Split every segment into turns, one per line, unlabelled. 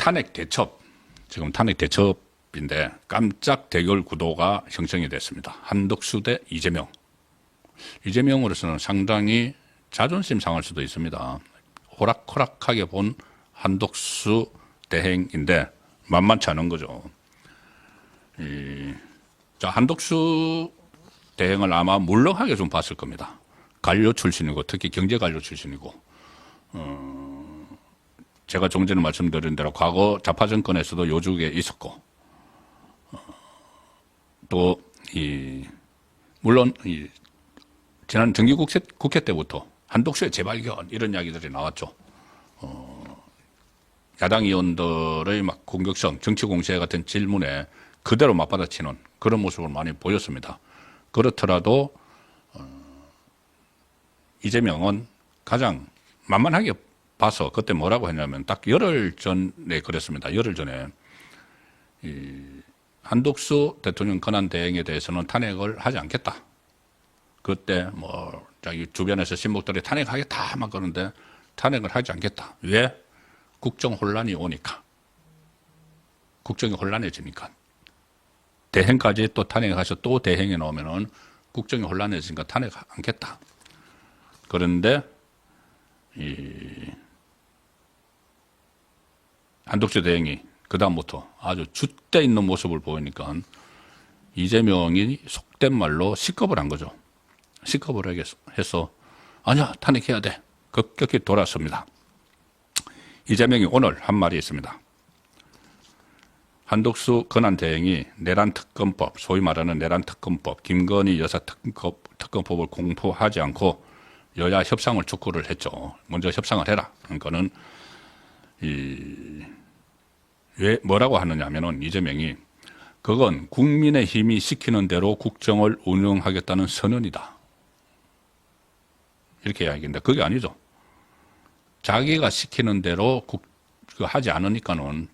탄핵 대첩, 지금 탄핵 대첩인데 깜짝 대결 구도가 형성이 됐습니다. 한덕수 대 이재명. 이재명으로서는 상당히 자존심 상할 수도 있습니다. 호락호락하게 본 한덕수 대행인데 만만치 않은 거죠. 자, 한덕수 대행을 아마 물렁하게 좀 봤을 겁니다. 관료 출신이고 특히 경제 관료 출신이고 제가 좀 전에 말씀드린 대로 과거 좌파 정권에서도 요직에 있었고 또 물론 지난 정기국회 때부터 한독수의 재발견 이런 이야기들이 나왔죠. 야당 의원들의 막 공격성, 정치 공세 같은 질문에 그대로 맞받아치는 그런 모습을 많이 보였습니다. 그렇더라도 이재명은 가장 만만하게 봐서 그때 뭐라고 했냐면 딱 열흘 전에 그랬습니다. 열흘 전에 한덕수 대통령 권한 대행에 대해서는 탄핵을 하지 않겠다. 그때 뭐 자기 주변에서 신복들이 탄핵하겠다 막 그러는데 탄핵을 하지 않겠다. 왜? 국정 혼란이 오니까. 국정이 혼란해지니까. 대행까지 또 탄핵하셔 또 대행에 나오면은 국정이 혼란해지니까 탄핵 않겠다. 그런데 한덕수 대행이 그다음부터 아주 줏대 있는 모습을 보이니까 이재명이 속된 말로 식겁을 한 거죠. 식겁을 해서 아니야 탄핵해야 돼. 급격히 돌아섭니다. 이재명이 오늘 한 말이 있습니다. 한덕수 권한 대행이 내란특검법, 소위 말하는 내란특검법, 김건희 여사 특검법을 공포하지 않고 여야 협상을 촉구를 했죠. 먼저 협상을 해라. 그러니까는 왜 뭐라고 하느냐 하면은 이재명이 그건 국민의 힘이 시키는 대로 국정을 운영하겠다는 선언이다. 이렇게 이야기했는데 그게 아니죠. 자기가 시키는 대로 하지 않으니까는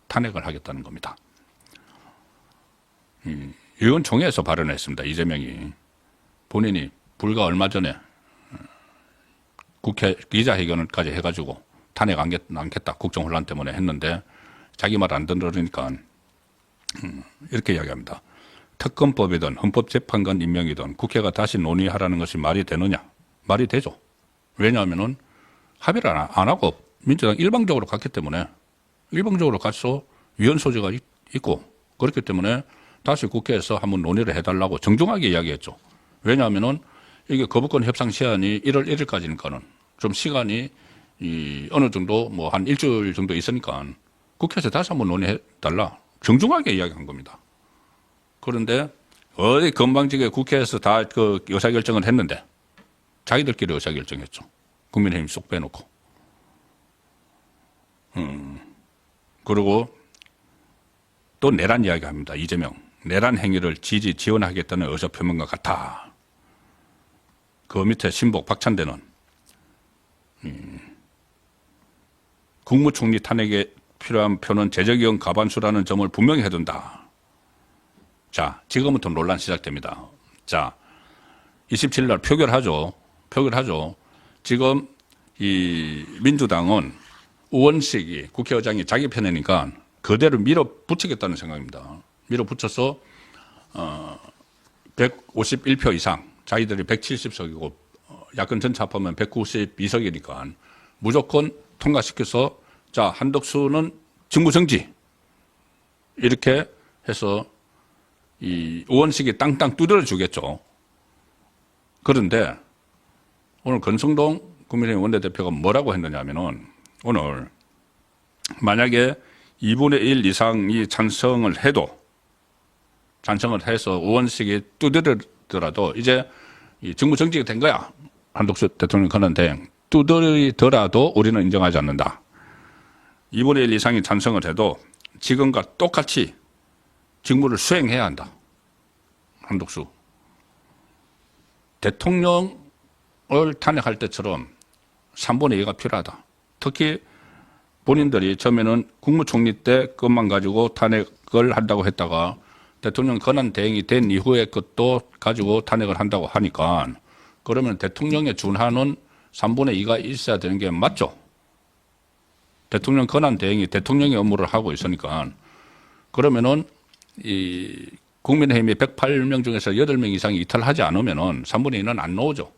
탄핵을 하겠다는 겁니다. 의원총회에서 발언했습니다. 이재명이 본인이 불과 얼마 전에 국회 기자회견까지 해가지고 탄핵 안겠다 국정혼란 때문에 했는데 자기 말 안 들으니까 이렇게 이야기합니다. 특검법이든 헌법재판관 임명이든 국회가 다시 논의하라는 것이 말이 되느냐? 말이 되죠. 왜냐하면은 합의를 안 하고 민주당 일방적으로 갔기 때문에 일방적으로 가서 위헌 소지가 있고 그렇기 때문에 다시 국회에서 한번 논의를 해달라고 정중하게 이야기했죠. 왜냐하면은 이게 거부권 협상 시한이 1월 1일까지니까는 좀 시간이 어느 정도 뭐 한 일주일 정도 있으니까 국회에서 다시 한번 논의해달라. 정중하게 이야기한 겁니다. 그런데 어디 건방지게 국회에서 다 그 의사결정을 했는데 자기들끼리 의사결정했죠. 국민의힘 쏙 빼놓고. 그리고 또 내란 이야기합니다. 이재명. 내란 행위를 지원하겠다는 의사표명과 같아. 그 밑에 신복 박찬대는 국무총리 탄핵에 필요한 표는 재적용 과반수라는 점을 분명히 해둔다. 자, 지금부터 논란 시작됩니다. 자, 27일 날 표결하죠. 지금 이 민주당은 우원식이 국회의장이 자기 편이니까 그대로 밀어붙이겠다는 생각입니다. 밀어붙여서 151표 이상, 자기들이 170석이고 야권 전체 합하면 192석이니까 무조건 통과시켜서 자, 한덕수는 직무정지 이렇게 해서 이 우원식이 땅땅 두드려 주겠죠. 그런데 오늘 권성동 국민의힘 원내대표가 뭐라고 했느냐 하면은 오늘 만약에 2분의 1 이상이 찬성을 해서 우원식이 두드리더라도 이제 직무정지가 된 거야. 한덕수 대통령 권한 대행. 두드리더라도 우리는 인정하지 않는다. 2분의 1 이상이 찬성을 해도 지금과 똑같이 직무를 수행해야 한다. 한덕수. 대통령을 탄핵할 때처럼 3분의 2가 필요하다. 특히 본인들이 처음에는 국무총리 때 것만 가지고 탄핵을 한다고 했다가 대통령 권한 대행이 된 이후의 것도 가지고 탄핵을 한다고 하니까 그러면 대통령에 준하는 3분의 2가 있어야 되는 게 맞죠. 대통령 권한 대행이 대통령의 업무를 하고 있으니까 그러면은 이 국민의힘이 108명 중에서 8명 이상이 이탈하지 않으면은 3분의 2는 안 나오죠.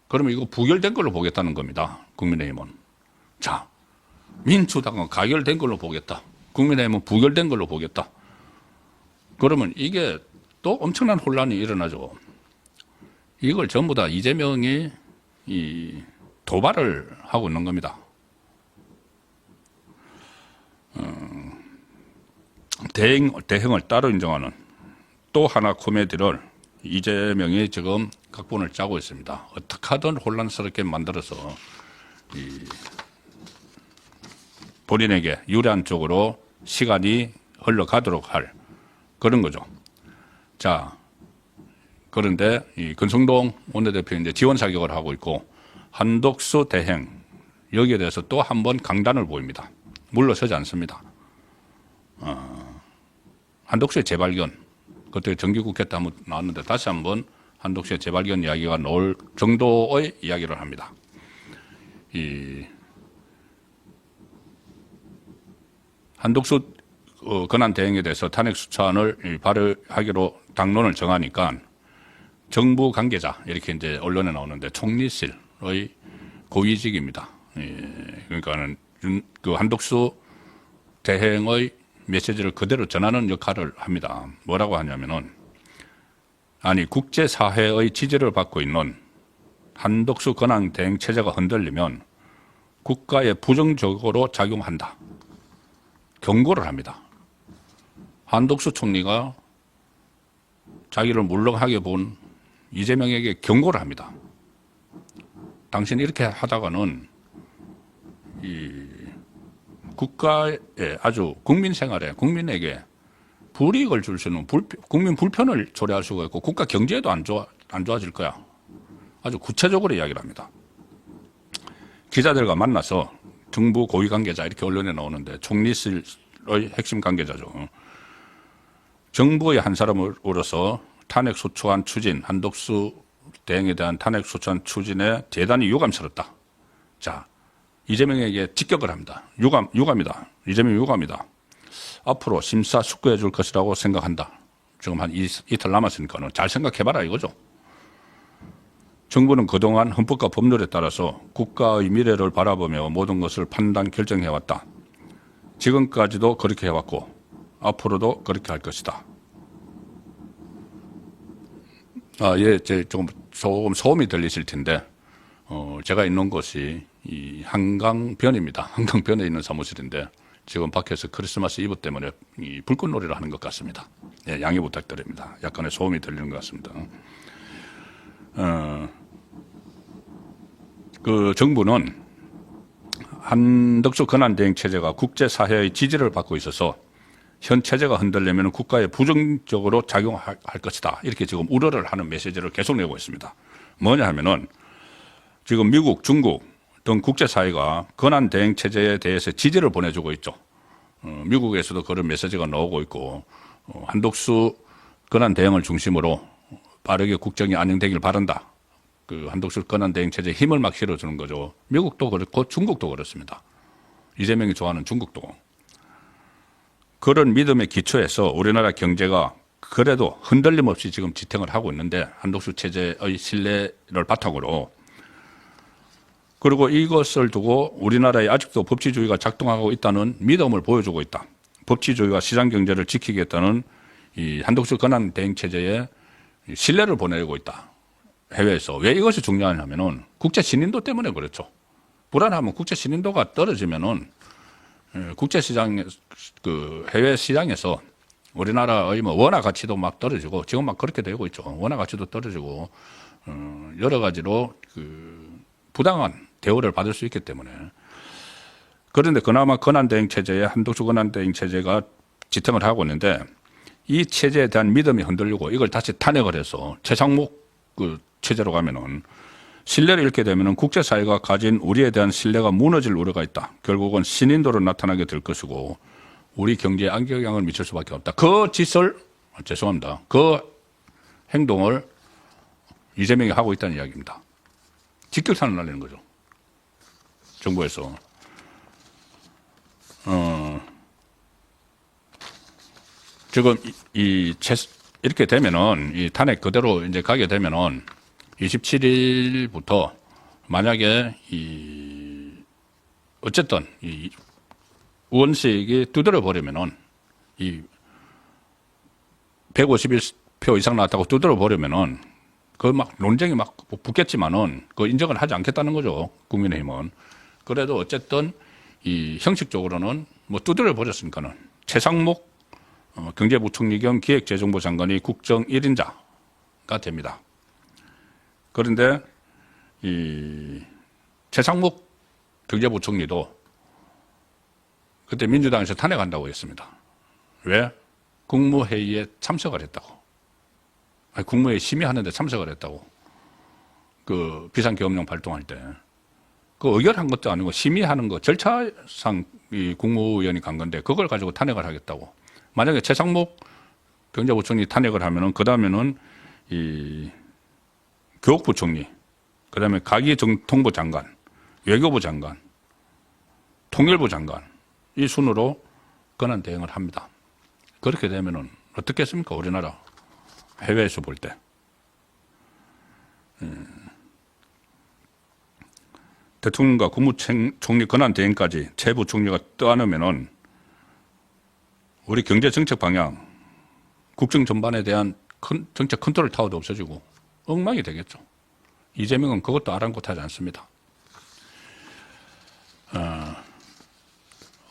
그러면 이거 부결된 걸로 보겠다는 겁니다. 국민의힘은. 자, 민주당은 가결된 걸로 보겠다. 국민의힘은 부결된 걸로 보겠다. 그러면 이게 또 엄청난 혼란이 일어나죠. 이걸 전부 다 이재명이 이 도발을 하고 있는 겁니다. 대행을 따로 인정하는 또 하나 코미디를 이재명이 지금 각본을 짜고 있습니다. 어떻게 하든 혼란스럽게 만들어서 본인에게 유리한 쪽으로 시간이 흘러가도록 할 그런 거죠. 자, 그런데 이 권성동 원내대표 이제 지원 사격을 하고 있고 한독수 대행 여기에 대해서 또 한 번 강단을 보입니다. 물러서지 않습니다. 한독수의 재발견 그때 정기국회 때 한번 나왔는데 다시 한번 한독수의 재발견 이야기가 나올 정도의 이야기를 합니다. 이 한독수 권한 대행에 대해서 탄핵 수찬을 발의하기로 당론을 정하니까 정부 관계자 이렇게 이제 언론에 나오는데 총리실의 고위직입니다. 그러니까는 그 한독수 대행의 메시지를 그대로 전하는 역할을 합니다. 뭐라고 하냐면은 아니 국제사회의 지지를 받고 있는 한독수 권한 대행 체제가 흔들리면 국가에 부정적으로 작용한다. 경고를 합니다. 한독수 총리가 자기를 물러가게 본 이재명에게 경고를 합니다. 당신 이렇게 하다가는 이 국가에 아주 국민 생활에 국민에게 불이익을 줄 수 있는 국민 불편을 초래할 수가 있고 국가 경제에도 안 좋아질 거야. 아주 구체적으로 이야기를 합니다. 기자들과 만나서 정부 고위 관계자 이렇게 언론에 나오는데 총리실의 핵심 관계자죠. 정부의 한 사람으로서 탄핵 소추안 추진, 한독수 대행에 대한 탄핵 소추안 추진에 대단히 유감스럽다. 자, 이재명에게 직격을 합니다. 유감이다. 이재명 유감이다. 앞으로 심사숙고해 줄 것이라고 생각한다. 지금 한 이틀 남았으니까는 잘 생각해봐라 이거죠. 정부는 그동안 헌법과 법률에 따라서 국가의 미래를 바라보며 모든 것을 판단 결정해왔다. 지금까지도 그렇게 해왔고 앞으로도 그렇게 할 것이다. 예, 조금 소음이 들리실 텐데 제가 있는 곳이 이 한강변입니다. 한강변에 있는 사무실인데 지금 밖에서 크리스마스 이브 때문에 이 불꽃놀이를 하는 것 같습니다. 예, 양해 부탁드립니다. 약간의 소음이 들리는 것 같습니다. 그 정부는 한덕수 권한대행 체제가 국제사회의 지지를 받고 있어서 현 체제가 흔들리면 국가에 부정적으로 작용할 것이다. 이렇게 지금 우려를 하는 메시지를 계속 내고 있습니다. 뭐냐 하면은 지금 미국, 중국 등 국제사회가 권한대행 체제에 대해서 지지를 보내주고 있죠. 미국에서도 그런 메시지가 나오고 있고 한독수 권한대행을 중심으로 빠르게 국정이 안정되길 바란다. 그 한독수 권한대행 체제에 힘을 막 실어주는 거죠. 미국도 그렇고 중국도 그렇습니다. 이재명이 좋아하는 중국도. 그런 믿음의 기초에서 우리나라 경제가 그래도 흔들림 없이 지금 지탱을 하고 있는데 한독수 체제의 신뢰를 바탕으로 그리고 이것을 두고 우리나라에 아직도 법치주의가 작동하고 있다는 믿음을 보여주고 있다. 법치주의와 시장경제를 지키겠다는 이 한독수 권한대행 체제에 신뢰를 보내고 있다. 해외에서. 왜 이것이 중요하냐면은 국제 신인도 때문에 그렇죠. 불안하면 국제 신인도가 떨어지면은 국제시장, 그 해외 시장에서 우리나라의 뭐 원화 가치도 막 떨어지고 지금 막 그렇게 되고 있죠. 원화 가치도 떨어지고 여러 가지로 그 부당한 대우를 받을 수 있기 때문에. 그런데 그나마 권한대행 체제에 한독수 권한대행 체제가 지탱을 하고 있는데 이 체제에 대한 믿음이 흔들리고 이걸 다시 탄핵을 해서 최상목 그 체제로 가면은 신뢰를 잃게 되면은 국제사회가 가진 우리에 대한 신뢰가 무너질 우려가 있다. 결국은 신인도로 나타나게 될 것이고 우리 경제에 악영향을 미칠 수밖에 없다. 그 짓을 죄송합니다. 그 행동을 이재명이 하고 있다는 이야기입니다. 직격탄을 날리는 거죠. 정부에서. 지금 이렇게 되면은 이 탄핵 그대로 이제 가게 되면은 27일부터 만약에 어쨌든 이 의원식이 두드려 버리면은 이 151표 이상 나왔다고 두드려 버리면은 그 막 논쟁이 막 붙겠지만은 그 인정을 하지 않겠다는 거죠. 국민의힘은. 그래도 어쨌든 이 형식적으로는 뭐 두드려 버렸으니까는 최상목 경제부총리 겸 기획재정부 장관이 국정 1인자가 됩니다. 그런데 이 최상목 경제부총리도 그때 민주당에서 탄핵한다고 했습니다. 왜? 국무회의에 참석을 했다고. 아니, 국무회의 심의하는데 참석을 했다고. 그 비상계엄령 발동할 때. 그 의결한 것도 아니고 심의하는 거 절차상 이 국무위원이 간 건데 그걸 가지고 탄핵을 하겠다고. 만약에 최상목 경제부총리 탄핵을 하면은 그 다음에는 이 교육부총리, 그 다음에 가기통부 장관, 외교부 장관, 통일부 장관 이 순으로 권한 대행을 합니다. 그렇게 되면은 어떻겠습니까? 우리나라 해외에서 볼 때. 대통령과 국무총리 권한 대행까지 최부총리가 떠안으면은 우리 경제 정책 방향, 국정 전반에 대한 정책 컨트롤 타워도 없어지고 엉망이 되겠죠. 이재명은 그것도 아랑곳하지 않습니다.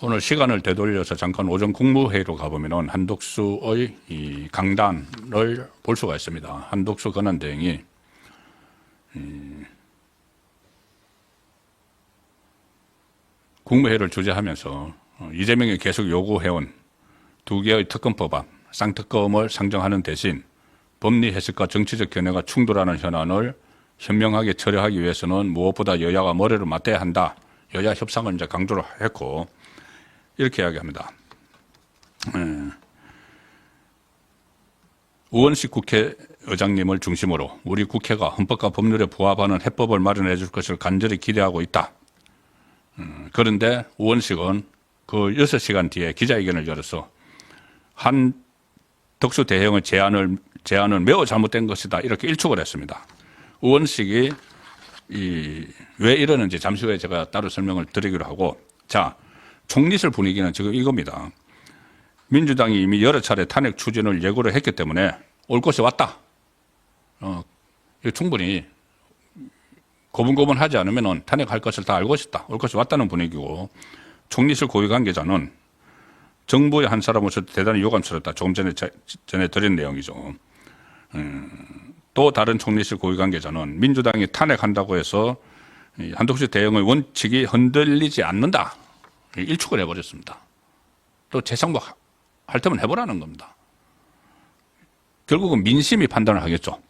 오늘 시간을 되돌려서 잠깐 오전 국무회의로 가보면은 한독수의 이 강단을 볼 수가 있습니다. 한독수 권한대행이 국무회의를 주재하면서 이재명이 계속 요구해온 2개의 특검법안, 쌍특검을 상정하는 대신 법리 해석과 정치적 견해가 충돌하는 현안을 현명하게 처리하기 위해서는 무엇보다 여야가 머리를 맞대야 한다. 여야 협상을 이제 강조를 했고 이렇게 이야기합니다. 우원식 국회의장님을 중심으로 우리 국회가 헌법과 법률에 부합하는 해법을 마련해 줄 것을 간절히 기대하고 있다. 그런데 우원식은 그 6시간 뒤에 기자회견을 열어서 한덕수 대행의 제안은 매우 잘못된 것이다. 이렇게 일축을 했습니다. 우원식이 왜 이러는지 잠시 후에 제가 따로 설명을 드리기로 하고, 자, 총리실 분위기는 지금 이겁니다. 민주당이 이미 여러 차례 탄핵 추진을 예고를 했기 때문에 올 것이 왔다. 충분히 고분고분하지 않으면 탄핵할 것을 다 알고 있었다. 올 것이 왔다는 분위기고, 총리실 고위 관계자는 정부의 한 사람으로서 대단히 유감스럽다. 조금 전에 드린 내용이죠. 또 다른 총리실 고위 관계자는 민주당이 탄핵한다고 해서 한독수 대응의 원칙이 흔들리지 않는다. 일축을 해버렸습니다. 또 재상목 할 때면 해보라는 겁니다. 결국은 민심이 판단을 하겠죠.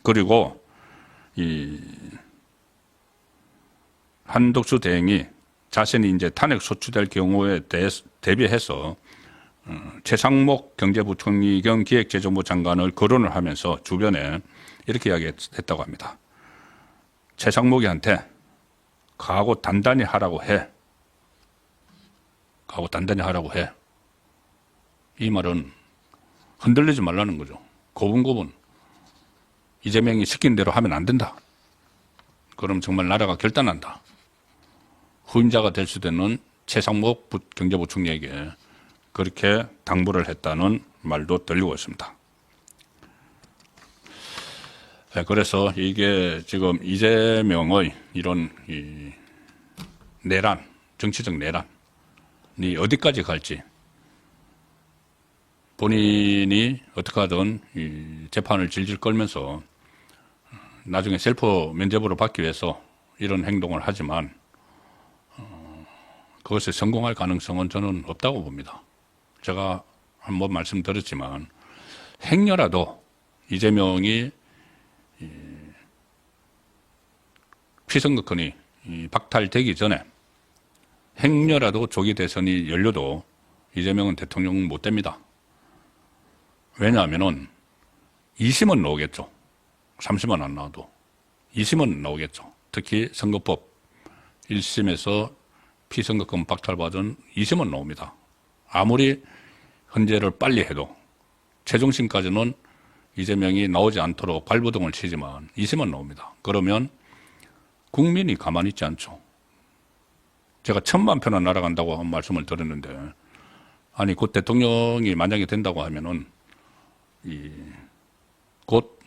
그리고 이 한독수 대행이 자신이 이제 탄핵 소추될 경우에 대비해서 최상목 경제부총리 겸 기획재정부 장관을 거론을 하면서 주변에 이렇게 이야기했다고 합니다. 최상목이한테 각오 단단히 하라고 해. 각오 단단히 하라고 해. 이 말은 흔들리지 말라는 거죠. 고분고분. 이재명이 시킨 대로 하면 안 된다. 그럼 정말 나라가 결단한다. 후임자가 될 수 있는 최상목 경제부총리에게 그렇게 당부를 했다는 말도 들리고 있습니다. 네, 그래서 이게 지금 이재명의 이런 내란, 정치적 내란이 어디까지 갈지 본인이 어떻게 하든 이 재판을 질질 끌면서 나중에 셀프 면죄부를 받기 위해서 이런 행동을 하지만 그것에 성공할 가능성은 저는 없다고 봅니다. 제가 한번 말씀드렸지만 행여라도 이재명이 피선거권이 박탈되기 전에 행여라도 조기 대선이 열려도 이재명은 대통령 못 됩니다. 왜냐하면은 2심은 나오겠죠. 3심은 안 나와도 2심은 나오겠죠. 특히 선거법 1심에서 피선거권 박탈받은 2심은 나옵니다. 아무리 헌재를 빨리 해도 최종심까지는 이재명이 나오지 않도록 발부동을 치지만 2심은 나옵니다. 그러면 국민이 가만히 있지 않죠. 제가 1000만 표나 날아간다고 한 말씀을 드렸는데, 아니 곧 대통령이 만약에 된다고 하면은 곧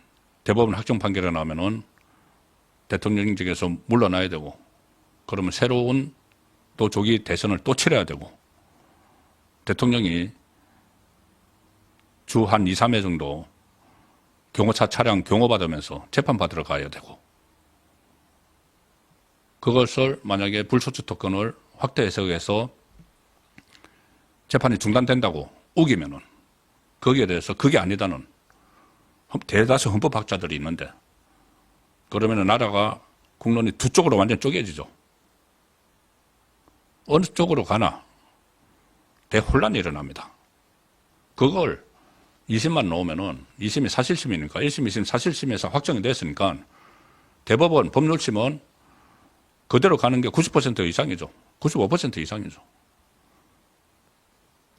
대법원 확정 판결이 나오면은 대통령직에서 물러나야 되고, 그러면 새로운 또 조기 대선을 또 치러야 되고, 대통령이 주 한 2, 3회 정도 경호차 차량 경호받으면서 재판받으러 가야 되고, 그것을 만약에 불소추 특권을 확대 해석해서 재판이 중단된다고 우기면은 거기에 대해서 그게 아니다는 대다수 헌법학자들이 있는데, 그러면은 나라가 국론이 두 쪽으로 완전 쪼개지죠. 어느 쪽으로 가나 대혼란이 일어납니다. 그걸 2심만 나오면은 2심이 사실심이니까 1심, 2심 사실심에서 확정이 됐으니까 대법원 법률심은 그대로 가는 게 90% 이상이죠. 95% 이상이죠.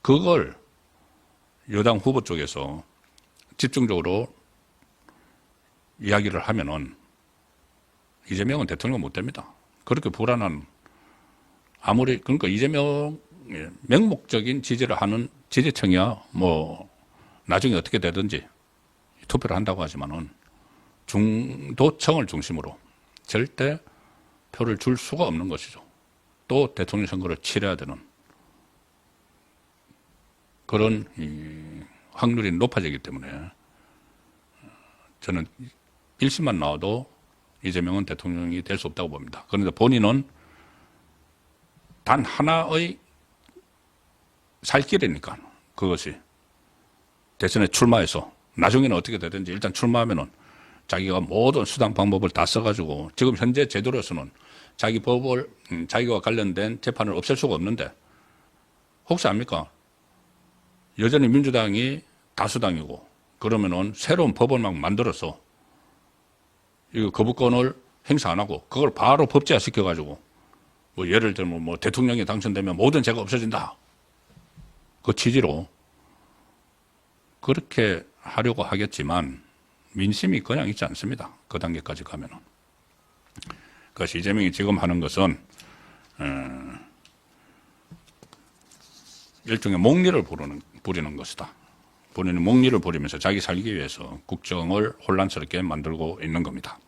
그걸 여당 후보 쪽에서 집중적으로 이야기를 하면은 이재명은 대통령 못 됩니다. 그렇게 불안한, 아무리, 그러니까 이재명 맹목적인 지지를 하는 지지층이야 뭐 나중에 어떻게 되든지 투표를 한다고 하지만은 중도층을 중심으로 절대 표를 줄 수가 없는 것이죠. 또 대통령 선거를 치러야 되는 그런 확률이 높아지기 때문에 저는 1심만 나와도 이재명은 대통령이 될 수 없다고 봅니다. 그런데 본인은 단 하나의 살 길이니까, 그것이 대선에 출마해서 나중에는 어떻게 되든지 일단 출마하면은 자기가 모든 수단 방법을 다 써가지고, 지금 현재 제도로서는 자기 법을 자기와 관련된 재판을 없앨 수가 없는데, 혹시 압니까? 여전히 민주당이 다수당이고 그러면은 새로운 법을 막 만들어서 이거 거부권을 행사 안 하고 그걸 바로 법제화 시켜가지고, 뭐 예를 들면 뭐 대통령이 당선되면 모든 죄가 없어진다, 그 취지로 그렇게 하려고 하겠지만 민심이 그냥 있지 않습니다. 그 단계까지 가면은. 그것이 이재명이 지금 하는 것은 일종의 목리를 부리는 것이다. 본인은 목리를 부리면서 자기 살기 위해서 국정을 혼란스럽게 만들고 있는 겁니다.